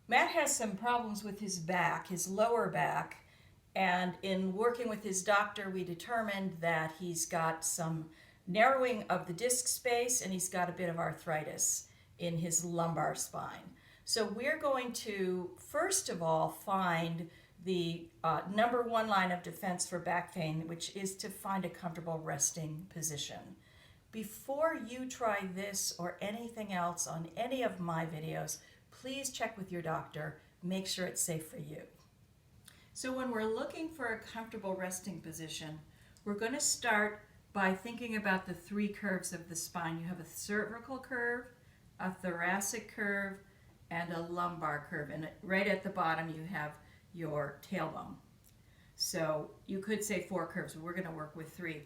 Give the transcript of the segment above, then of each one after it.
Matt has some problems with his back, his lower back, and in working with his doctor, we determined that he's got some narrowing of the disc space and he's got a bit of arthritis in his lumbar spine. So we're going to, first of all, find the number one line of defense for back pain, which is to find a comfortable resting position. Before you try this or anything else on any of my videos, please check with your doctor. Make sure it's safe for you. So when we're looking for a comfortable resting position, we're going to start by thinking about the three curves of the spine. You have a cervical curve, a thoracic curve, and a lumbar curve. And right at the bottom you have your tailbone. So you could say four curves, but we're going to work with three.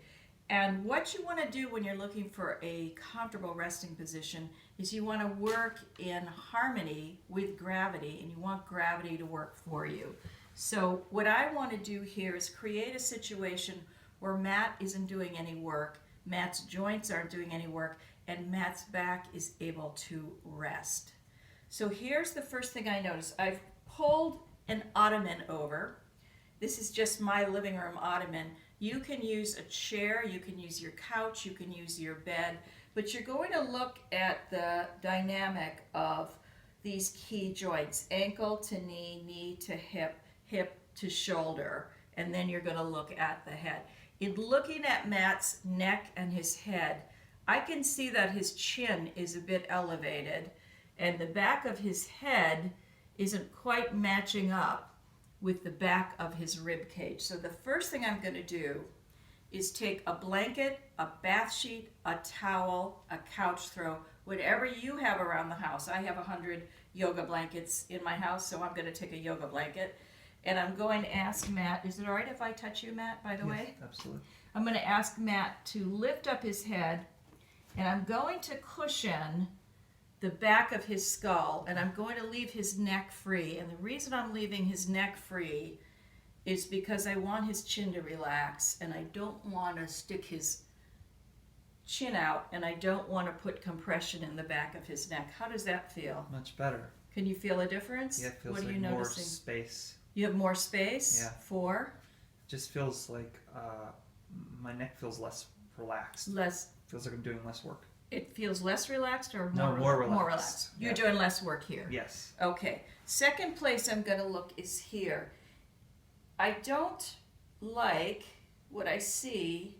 And what you want to do when you're looking for a comfortable resting position is you want to work in harmony with gravity, and you want gravity to work for you. So what I want to do here is create a situation where Matt isn't doing any work, Matt's joints aren't doing any work, and Matt's back is able to rest. So here's the first thing I notice. I've pulled an ottoman over. This is just my living room ottoman. You can use a chair, you can use your couch, you can use your bed, but you're going to look at the dynamic of these key joints, ankle to knee, knee to hip, hip to shoulder, and then you're going to look at the head. In looking at Matt's neck and his head, I can see that his chin is a bit elevated and the back of his head isn't quite matching up with the back of his rib cage. So the first thing I'm going to do is take a blanket, a bath sheet, a towel, a couch throw, whatever you have around the house. I have 100 yoga blankets in my house, so I'm going to take a yoga blanket. And I'm going to ask Matt, is it all right if I touch you, Matt, by the way? Absolutely. I'm going to ask Matt to lift up his head, and I'm going to cushion the back of his skull, and I'm going to leave his neck free. And the reason I'm leaving his neck free is because I want his chin to relax, and I don't want to stick his chin out, and I don't want to put compression in the back of his neck. How does that feel? Much better. Can you feel a difference? Yeah, it feels What are like you more noticing? space. You have more space? Yeah. For? Just feels like my neck feels less relaxed. Less. Feels like I'm doing less work. It feels less relaxed or No, more relaxed. More relaxed. You're Yeah. doing less work here. Yes. Okay. Second place I'm going to look is here. I don't like what I see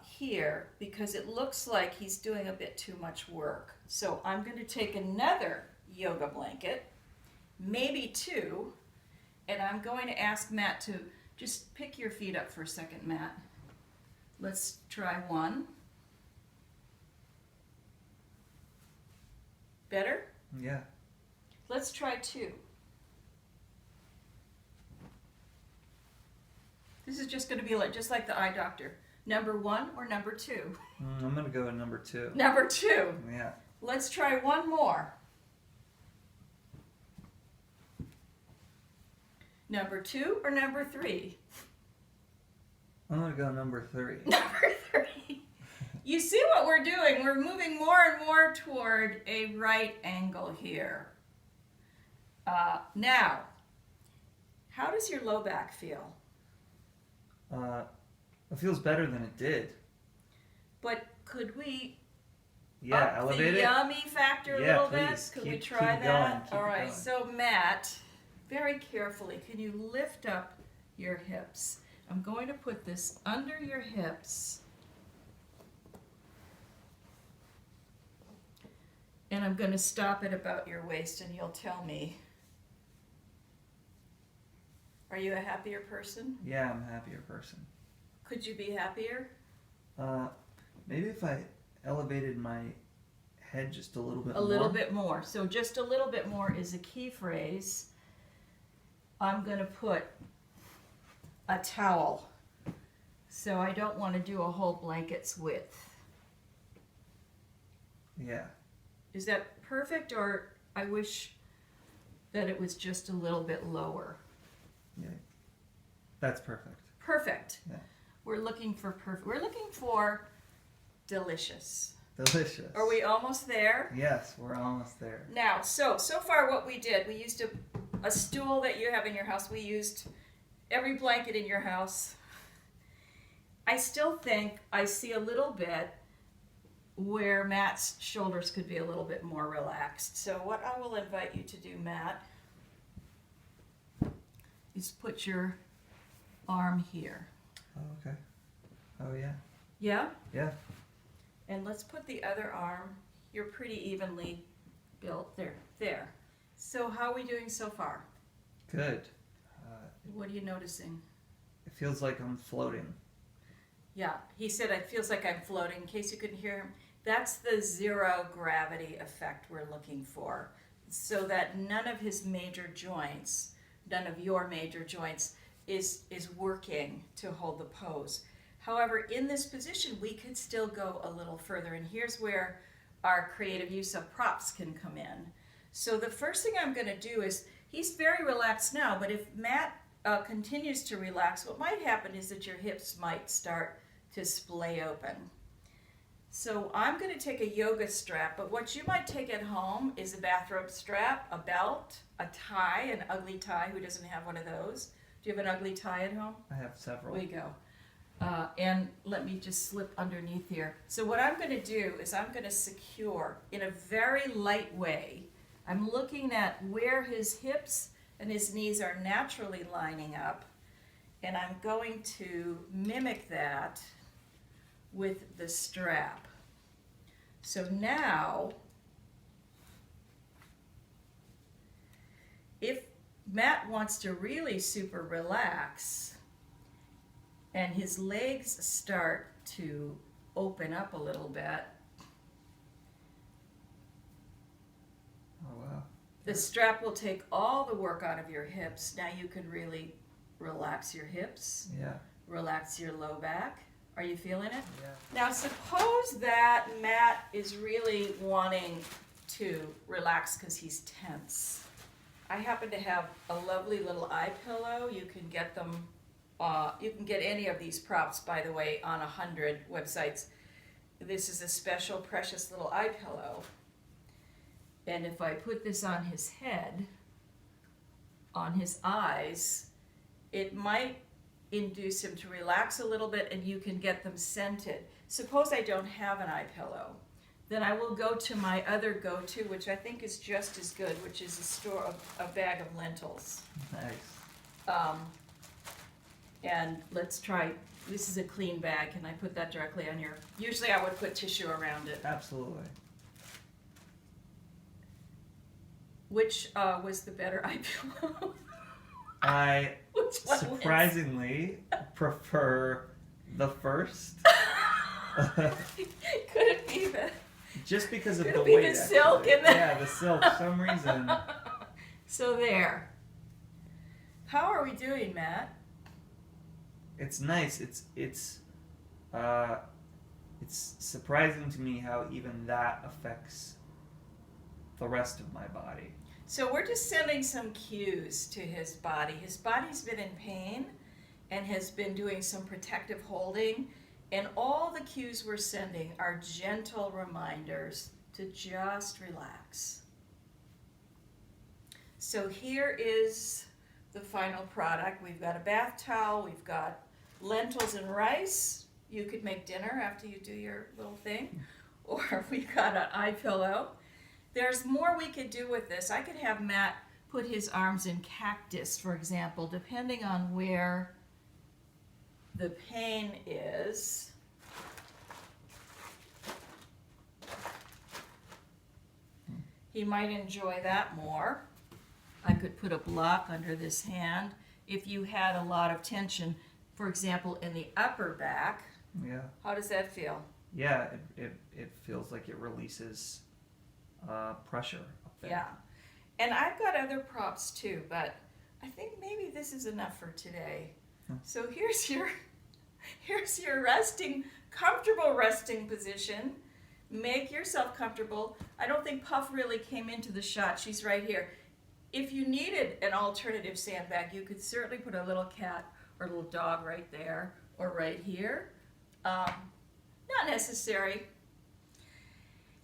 here because it looks like he's doing a bit too much work. So I'm going to take another yoga blanket, maybe two, and I'm going to ask Matt to just pick your feet up for a second, Matt. Let's try one. Better? Yeah. Let's try two. This is just going to be like just like the eye doctor. Number one or number two? I'm going to go with number 2. Number two. Yeah. Let's try one more. Number two or number three? I'm going to go number 3. Number three. You see what we're doing? We're moving more and more toward a right angle here. Now, how does your low back feel? It feels better than it did. But could we Yeah, up elevate the it. yummy factor a Yeah, little bit? please. Could Keep- we try keep that? going, keep All it right. going. So Matt, very carefully, can you lift up your hips? I'm going to put this under your hips. And I'm going to stop it about your waist, and you'll tell me. Are you a happier person? Yeah, I'm a happier person. Could you be happier? Maybe if I elevated my head just a little bit A more. little bit more. So just a little bit more is a key phrase. I'm going to put a towel. So I don't want to do a whole blanket's width. Yeah. Is that perfect, or I wish that it was just a little bit lower? Yeah. That's perfect. Perfect. Yeah. We're looking for perfect. We're looking for delicious. Delicious. Are we almost there? Yes, we're almost there. Now, so far what we did, we used a stool that you have in your house. We used every blanket in your house. I still think I see a little bit where Matt's shoulders could be a little bit more relaxed. So what I will invite you to do, Matt, is put your arm here. Oh, okay. Oh, yeah. Yeah? Yeah. And let's put the other arm, you're pretty evenly built, there. So how are we doing so far? Good. What are you noticing? It feels like I'm floating. Yeah, he said it feels like I'm floating. In case you couldn't hear him, that's the zero gravity effect we're looking for. So that none of his major joints, none of your major joints is working to hold the pose. However, in this position, we could still go a little further, and here's where our creative use of props can come in. So the first thing I'm going to do is, he's very relaxed now, but if Matt continues to relax, what might happen is that your hips might start to splay open. So I'm going to take a yoga strap, but what you might take at home is a bathrobe strap, a belt, a tie, an ugly tie. Who doesn't have one of those? Do you have an ugly tie at home? I have several. We go. And let me just slip underneath here. So what I'm going to do is I'm going to secure in a very light way. I'm looking at where his hips and his knees are naturally lining up, and I'm going to mimic that with the strap. So now, if Matt wants to really super relax, and his legs start to open up a little bit, Oh, wow. the strap will take all the work out of your hips. Now you can really relax your hips, Yeah. relax your low back. Are you feeling it? Yeah. Now suppose that Matt is really wanting to relax because he's tense. I happen to have a lovely little eye pillow. You can get them, you can get any of these props, by the way, on 100 websites. This is a special precious little eye pillow. And if I put this on his head, on his eyes, it might induce him to relax a little bit, and you can get them scented. Suppose I don't have an eye pillow. Then I will go to my other go-to, which I think is just as good, which is a bag of lentils. Nice. And let's try, this is a clean bag. Can I put that directly on your, usually I would put tissue around it. Absolutely. Which was the better eye pillow? I Which one wins? surprisingly prefer the first. Could it be the, Just because of Could the it be weight. the silk actually. in the- Yeah, the silk. For some reason. so there. How are we doing, Matt? It's nice. It's surprising to me how even that affects the rest of my body. So we're just sending some cues to his body. His body's been in pain and has been doing some protective holding, and all the cues we're sending are gentle reminders to just relax. So here is the final product. We've got a bath towel, we've got lentils and rice. You could make dinner after you do your little thing. Or we've got an eye pillow. There's more we could do with this. I could have Matt put his arms in cactus, for example, depending on where the pain is. He might enjoy that more. I could put a block under this hand. If you had a lot of tension, for example, in the upper back, Yeah. how does that feel? Yeah. It feels like it releases pressure up there. Yeah. And I've got other props too, but I think maybe this is enough for today. So here's your resting, comfortable resting position. Make yourself comfortable. I don't think Puff really came into the shot. She's right here. If you needed an alternative sandbag, you could certainly put a little cat or a little dog right there or right here. Not necessary.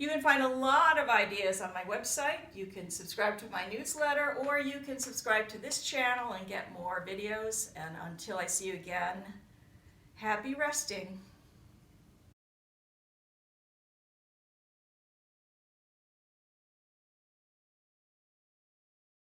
You can find a lot of ideas on my website. You can subscribe to my newsletter, or you can subscribe to this channel and get more videos. And until I see you again, happy resting.